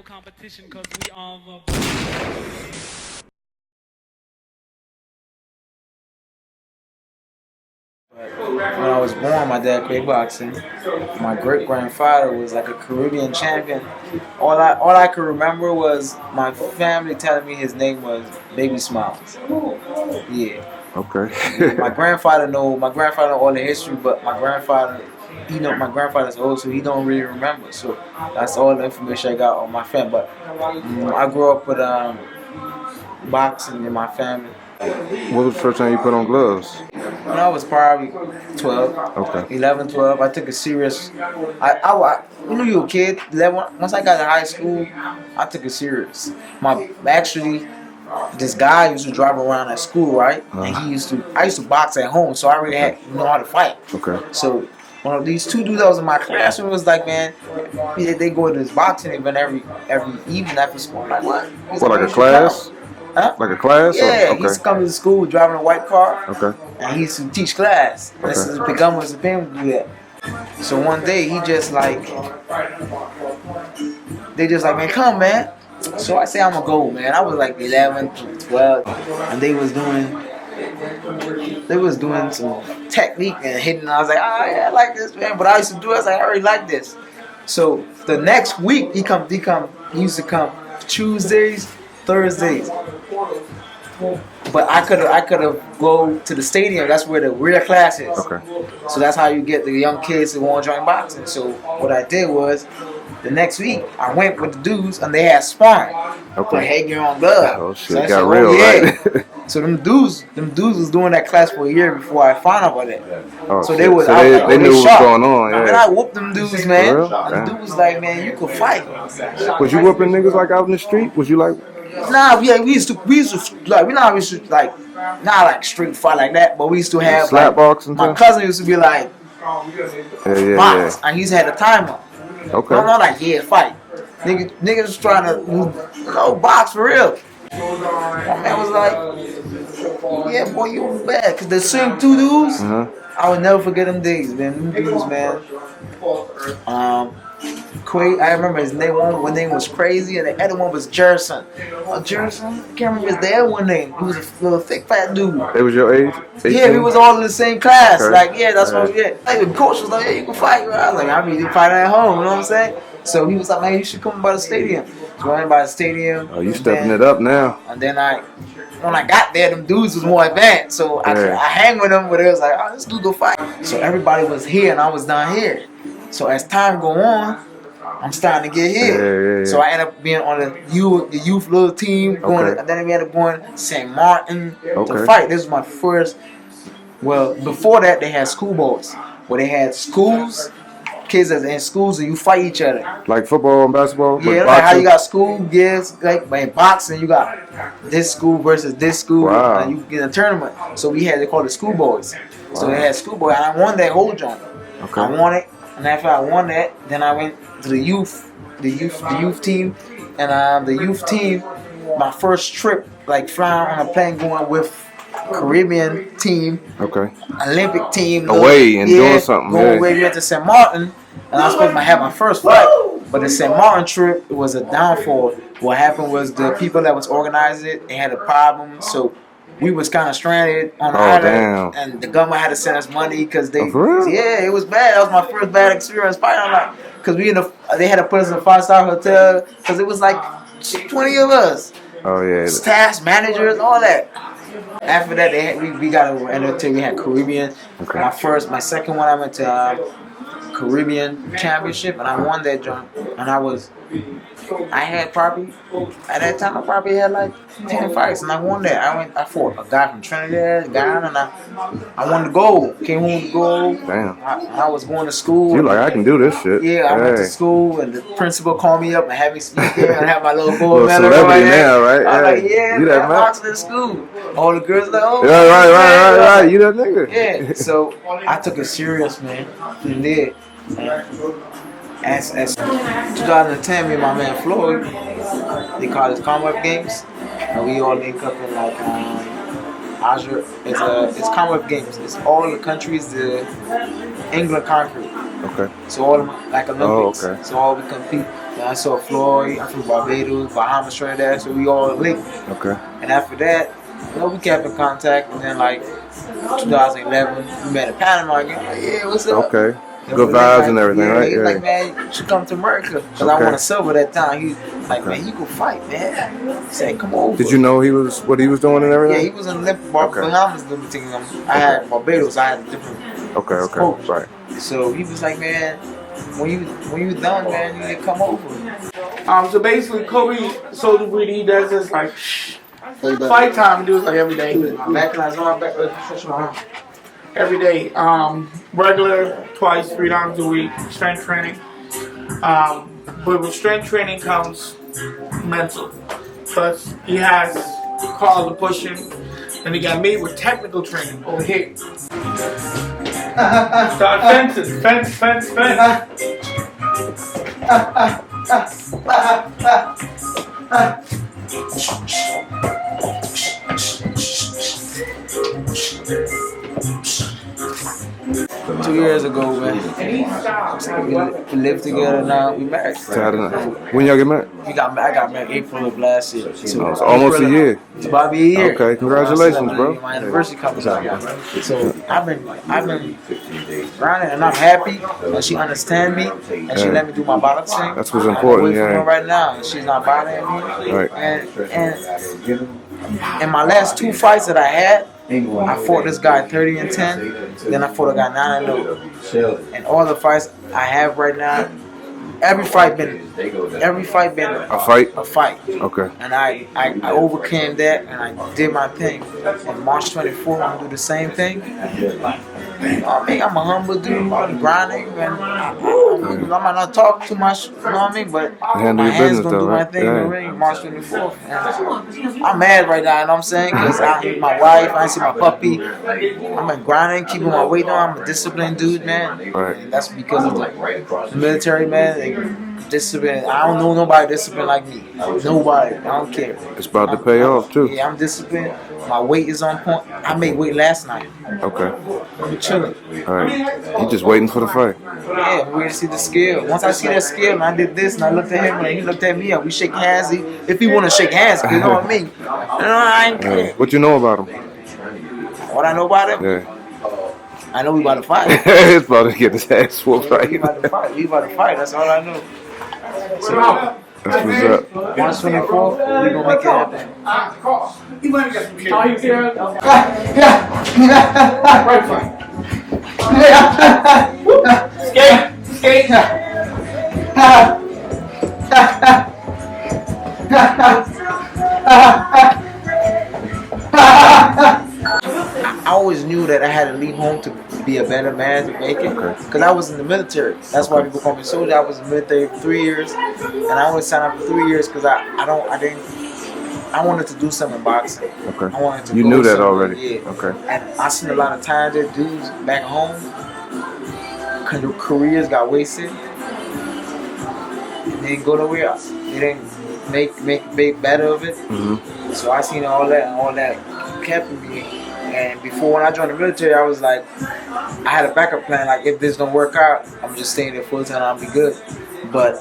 competition because we When I was born, my dad played boxing. My great grandfather was like a Caribbean champion. All I could remember was my family telling me his name was Baby Smiles. Yeah. Okay. My grandfather know all the history, but my grandfather's old, so he don't really remember. So that's all the information I got on my family. But I grew up with boxing in my family. What was the first time you put on gloves? When I was probably 12, Okay. 11, 12, I took it serious. You know, you a kid. Once I got to high school, I took it serious. Actually, this guy used to drive around at school, right? And I used to box at home, so I already had know how to fight. Okay. So one of these two dudes that was in my classroom was like, man, they go to this boxing event every evening after school. I'm like, what? What, like a class? Huh? Like a class? Yeah, Okay. he used to come to school driving a white car. Okay. And he used to teach class. This is become his family to do that. So one day he just like, they just like, man, come, man. So I say I'm gonna go, man. I was like 11, 12, and they was doing some technique and hitting. And I was like, oh yeah, I like this, man. But I used to do it. I was like, I already like this. So the next week he used to come Tuesdays, Thursdays. But I could have go to the stadium. That's where the real class is. Okay. So that's how you get the young kids to want to join boxing. So what I did was, the next week I went with the dudes and they had sparring. Okay. For headgear on glove. Oh shit, so got said, real, right? So them dudes was doing that class for a year before I found out about it. Oh, so shit. they was, so I was they, like, they knew what was shocked. going on. Yeah. And I whooped them dudes, man. For real? And the dude was like, man, you could fight. Was you whooping niggas like out in the street? Was you like? Nah, yeah, we used to like, not like street fight like that, but we used to have slap like, boxing. My cousin used to be like, box, and he used to have a timer. Okay. No, not like fight. Niggas was trying to box for real. My man was like, yeah, boy, you was bad. Cause the same two dudes, I would never forget them days, man. Them dudes, man. I remember his name. One name was Crazy, and the other one was Jerson. Jerson? I can't remember his other one name. He was a little thick, fat dude. They was your age? 18? Yeah, we was all in the same class. Okay. Like, yeah, that's what we did. Like, the coach was like, yeah, you can fight. I was like, I mean, you fight at home, you know what I'm saying? So he was like, man, you should come by the stadium. So I went by the stadium. Oh, you stepping it up now. And then when I got there, them dudes was more advanced. So I hang with them, but it was like, oh, this dude go fight. So everybody was here, and I was down here. So as time go on, I'm starting to get here. So I ended up being on the youth little team. And then we ended up going to St. Martin to fight. This was my first. Well, before that, they had school boats where they had schools, kids that's in schools, and you fight each other. Like football and basketball? Yeah, like how you got school kids, like in boxing, you got this school versus this school, and you get a tournament. So they called it school boys. So they had school boys, and I won that whole joint. Okay. I won it. And after I won that, then I went to the youth team, and the youth team, my first trip, like flying on a plane going with Caribbean team, Olympic team, away and doing something. Going away, we went to St. Martin, and I was supposed to have my first flight, but the St. Martin trip was a downfall. What happened was the people that was organizing it, they had a problem, so we was kind of stranded on the island, and the government had to send us money because they, it was bad. That was my first bad experience fighting. Like, because they had to put us in a 5-star hotel because it was like 20 of us. Oh yeah. Staff, managers, all that. After that, we got to we had Caribbean. My second one, I went to Caribbean Championship, and I won that joint. And I had probably, at that time, I probably had like 10 fights, and I won that. I fought a guy from Trinidad, Guyana, and I won the gold. Came home with the gold. Damn. I was going to school. You like, I can do this shit. Yeah, I went to school, and the principal called me up and had me speak there and have my little gold medal. Celebrity now, right? I was like, yeah, you that boxing in school. All the girls like, oh, yeah, right. You that nigga. Yeah, so I took it serious, man. And did. As 2010, me and my man Floyd, they call it Commonwealth Games, and we all link up in like Azure. It's Commonwealth Games. It's all the countries the England conquered. Okay. So all of my, like Olympics. Oh, okay. So all we compete. Then I saw Floyd. I'm from Barbados, Bahamas, Trinidad. So we all linked. Okay. And after that, we kept in contact. And then like 2011, we met in Panama again. Like, yeah, what's up? Okay. Good vibes and everything, right? He's like, man, you should come to America. Because I won a silver that time. He's like, man, you can fight, man. He said, come over. Did you know what he was doing and everything? Yeah, he was in Bahamas limiting him. I had Barbados. I had a different coach. Right. So he was like, man, when you done, man, you need to come over. So basically, CobiaBreedy, he does this like fight time. He do it like every day. Every day, regular, twice, 3 times a week, strength training. But with strength training comes mental. Plus, he has Carl to push him, and he got me with technical training over here. Start fences, fence. Two years ago, man. We lived together now. We married. When y'all get married? I got married April of last year. So it's almost a year. It's about to be a year. Okay, congratulations, bro. My anniversary comes up. So I've been grinding, and I'm happy that she understands me and she let me do my boxing. That's what's important, yeah. Right now, and she's not bothering me. Right. And in my last 2 fights that I had, I fought this guy 30-10, then I fought a guy 9-0. And all the fights I have right now, every fight been a fight. A fight. Okay. And I overcame that and I did my thing. And March 24th, I'm gonna do the same thing. You know what I mean? I'm a humble dude. I'm grinding, and I might not talk too much. You know what I mean? But my hands gonna do my thing in the ring March 24th. And I'm mad right now. You know what I'm saying? Because I see my wife, I see my puppy. I'm been grinding, keeping my weight on. I'm a disciplined dude, man. Right. And that's because of the military, man. Discipline. I don't know nobody disciplined like me. Nobody. I don't care. It's about to pay off too. Yeah, I'm disciplined. My weight is on point. I made weight last night. Okay. I'm chilling. All right. You just waiting for the fight. Yeah, I'm waiting to see the scale. Once I see that scale, and I did this, and I looked at him, and he looked at me, and we shake hands. If he want to shake hands, you know what I mean? I ain't care. What you know about him? What I know about him? Yeah. I know we about to fight. It's about to get his ass whooped right. We about to fight. We about to fight. That's all I know. So, that's what's up. March 24th, we gonna make it happen. Skate. I always knew that I had to leave home to be a better man, to make it. Because I was in the military. That's why people call me soldier. I was in the military for 3 years. And I only signed up for 3 years because I wanted to do something in boxing. Okay. I wanted to you knew that already? Yeah. Okay. And I seen a lot of talented dudes back home. Careers got wasted. They didn't go nowhere else. They didn't make better of it. Mm-hmm. So I seen all that, and all that kept me. And before, when I joined the military, I was like, I had a backup plan. Like, if this don't work out, I'm just staying there full time. I'll be good. But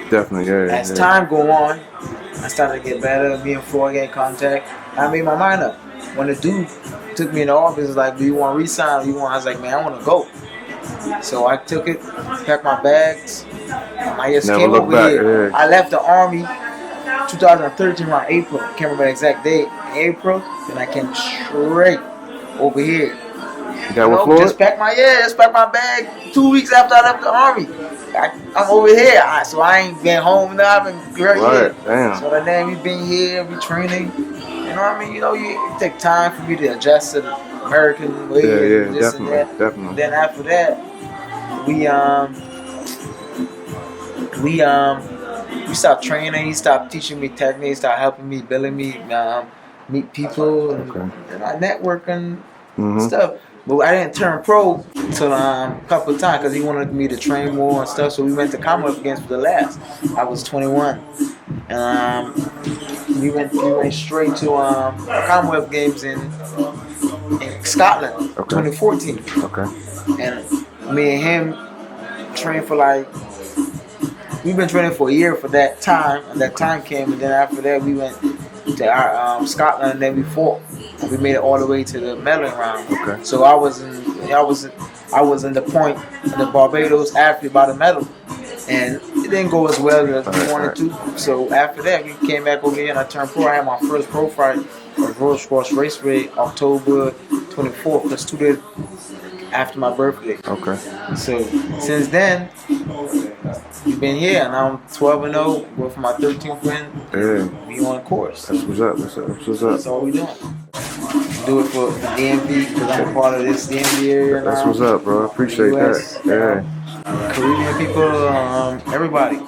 definitely, as time go on, I started to get better. Me and Floyd get in contact. I made my mind up. When the dude took me in the office, was like, "Do you want to resign? I was like, "Man, I want to go." So I took it, packed my bags. I just came over here. Yeah. I left the Army 2013 around April. I can't remember the exact date. In April, then I came straight over here. You got what for just packed my bag 2 weeks after I left the Army. I'm over here. So I ain't been home now. I've been right here. Damn. So that damn, we been here, we training. You know what I mean? You know, it take time for me to adjust to the American way. Yeah, this definitely, and that. definitely. Then after that, we stopped training. He stopped teaching me techniques, stopped helping me, building me, meet people, and networking stuff. But I didn't turn pro until a couple of times because he wanted me to train more and stuff. So we went to Commonwealth Games for the last. I was 21, and we went straight to Commonwealth Games in Scotland, 2014. Okay. And me and him trained for we've been training for a year for that time, and that time came, and then after that we went to our Scotland, and then we fought. And we made it all the way to the medalling round. Okay. So I was in the point of the Barbados athlete by the medal, and it didn't go as well as we wanted to. So after that, we came back over here and I turned pro. I had my first pro fight at Rose Cross Raceway, October 24th. That's 2 days after my birthday. Okay. So since then, we've been here, and I'm 12-0 with my 13th win. Yeah. We on course. That's what's up. That's all we doing. Do it for the DMV because I'm a part of this DMV area now. That's what's up, bro. I appreciate US, that. Yeah. Caribbean people, everybody.